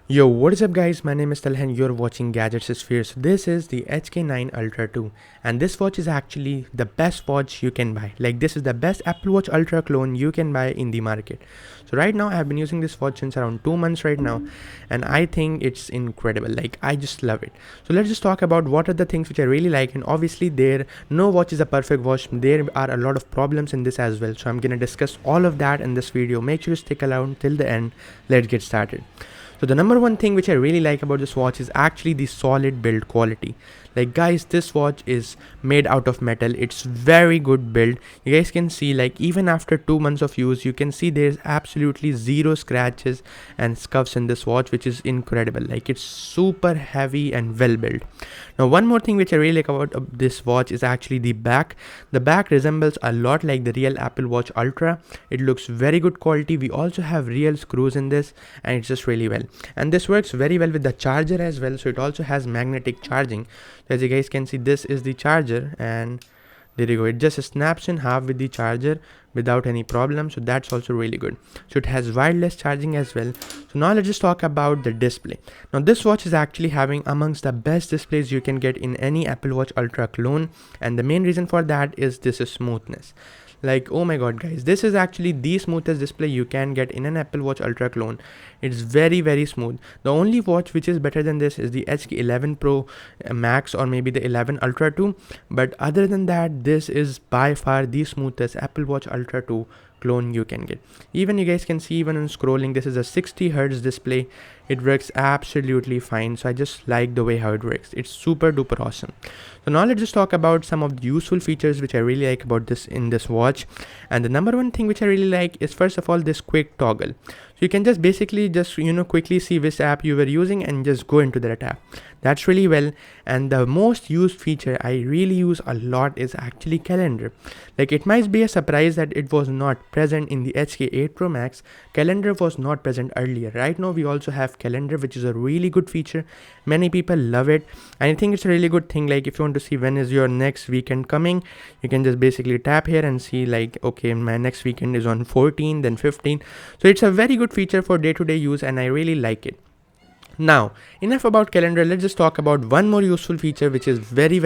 Yo, what is up guys, my name is Talha and you're watching Gadgets Sphere. So this is the HK9 Ultra 2 and this watch is actually the best watch you can buy. Like this is the best Apple Watch Ultra clone you can buy in the market. So right now I have been using this watch since around 2 months right now and I think it's incredible. Like I just love it. So let's just talk about what are the things which I really like, and obviously no watch is a perfect watch. There are a lot of problems in this as well. So I'm gonna discuss all of that in this video. Make sure to stick around till the end. Let's get started. So the number one thing which I really like about this watch is actually the solid build quality. Like guys, this watch is made out of metal. It's very good build. You guys can see, like, even after 2 months of use, you can see there's absolutely zero scratches and scuffs in this watch, which is incredible. Like it's super heavy and well built. Now one more thing which I really like about this watch is actually the back. The back resembles a lot like the real Apple Watch Ultra. It looks very good quality. We also have real screws in this and it's just really well. And this works very well with the charger as well. So it also has magnetic charging. So as you guys can see, this is the charger and there you go. It just snaps in half with the charger without any problem. So that's also really good. So it has wireless charging as well. So now let's just talk about the display. Now this watch is actually having amongst the best displays you can get in any Apple Watch Ultra clone. And the main reason for that is this smoothness. Like, oh my god guys, this is actually the smoothest display you can get in an Apple Watch Ultra clone. It's very smooth. The only watch which is better than this is the HK11 Pro Max or maybe the 11 Ultra 2, but other than that, this is by far the smoothest Apple Watch Ultra 2 clone you can get. Even you guys can see, even on scrolling, this is a 60 Hz display. It works absolutely fine. So I just like the way how it works. It's super duper awesome. So now let's just talk about some of the useful features which I really like about this in this watch. And the number one thing which I really like is, first of all, this quick toggle. So you can just basically just quickly see which app you were using and just go into that app. That's really well. And the most used feature I really use a lot is actually calendar. Like it might be a surprise that it was not present in the HK8 Pro Max. Calendar was not present earlier. Right now we also have calendar, which is a really good feature. Many people love it. And I think it's a really good thing. Like if you want to see when is your next weekend coming, you can just basically tap here and see, like, okay, my next weekend is on 14, then 15. So it's a very good feature for day-to-day use and I really like it. Now enough about calendar. Let's just talk about one more useful feature which is very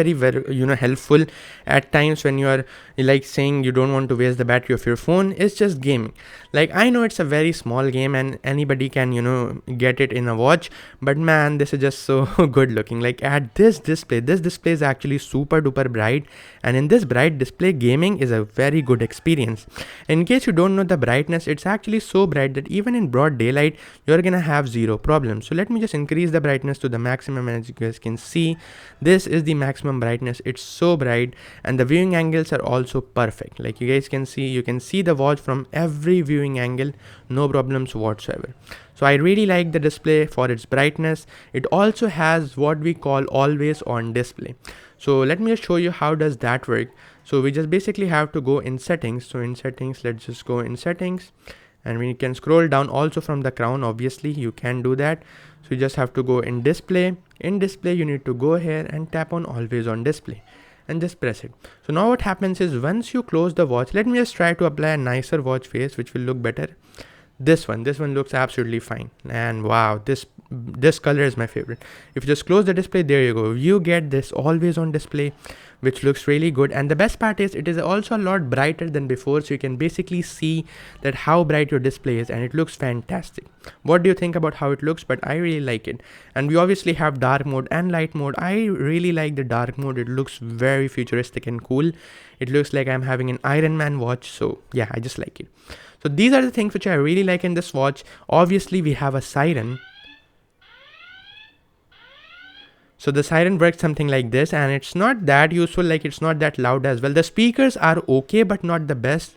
helpful at times when you are like saying you don't want to waste the battery of your phone. It's just gaming. Like I know it's a very small game and anybody can get it in a watch, but man, this is just so good looking. Like at this display is actually super duper bright, and in this bright display, gaming is a very good experience. In case you don't know the brightness, it's actually so bright that even in broad daylight you're gonna have zero problems. So let me just increase the brightness to the maximum, and as you guys can see, this is the maximum brightness. It's so bright and the viewing angles are also perfect. Like you guys can see, you can see the watch from every viewing angle, no problems whatsoever. So I really like the display for its brightness. It also has what we call always on display. So let me just show you how does that work. So we just basically have to go in settings. So in settings, let's just go in settings, and we can scroll down also from the crown. Obviously you can do that. So you just have to go in display. In display you need to go here and tap on always on display and just press it. So now what happens is, once you close the watch, let me just try to apply a nicer watch face which will look better. This one looks absolutely fine, and wow, this color is my favorite. If you just close the display, there you go, you get this always on display, which looks really good. And the best part is, it is also a lot brighter than before, so you can basically see that how bright your display is, and it looks fantastic. What do you think about how it looks? But I really like it. And we obviously have dark mode and light mode. I really like the dark mode. It looks very futuristic and cool. It looks like I'm having an Iron Man watch. So yeah, I just like it. So these are the things which I really like in this watch. Obviously we have a siren. So the siren works something like this, and it's not that useful. Like it's not that loud as well. The speakers are okay, but not the best.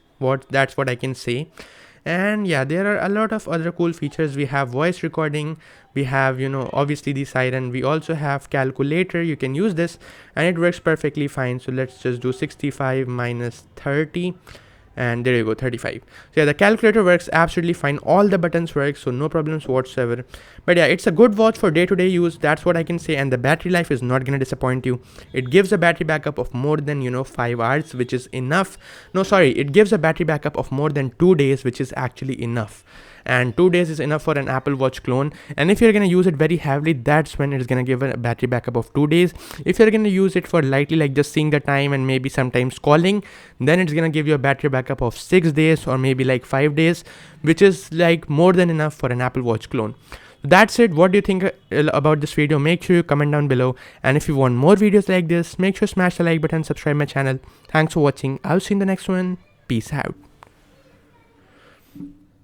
That's what I can say. And yeah, there are a lot of other cool features. We have voice recording. We have, obviously the siren. We also have calculator. You can use this and it works perfectly fine. So let's just do 65 minus 30. And there you go, 35. So yeah, the calculator works absolutely fine. All the buttons work, so no problems whatsoever. But yeah, it's a good watch for day-to-day use. That's what I can say. And the battery life is not gonna disappoint you. It gives a battery backup of more than 5 hours, which is enough. No, sorry, it gives a battery backup of more than 2 days, which is actually enough. and 2 days is enough for an Apple Watch clone. And if you're going to use it very heavily, that's when it's going to give a battery backup of 2 days. If you're going to use it for lightly, like just seeing the time and maybe sometimes calling, then it's going to give you a battery backup of 6 days or maybe like 5 days, which is like more than enough for an Apple Watch clone. That's it. What do you think about this video? Make sure you comment down below, and if you want more videos like this, make sure to smash the like button, subscribe my channel. Thanks for watching. I'll see you in the next one. Peace out.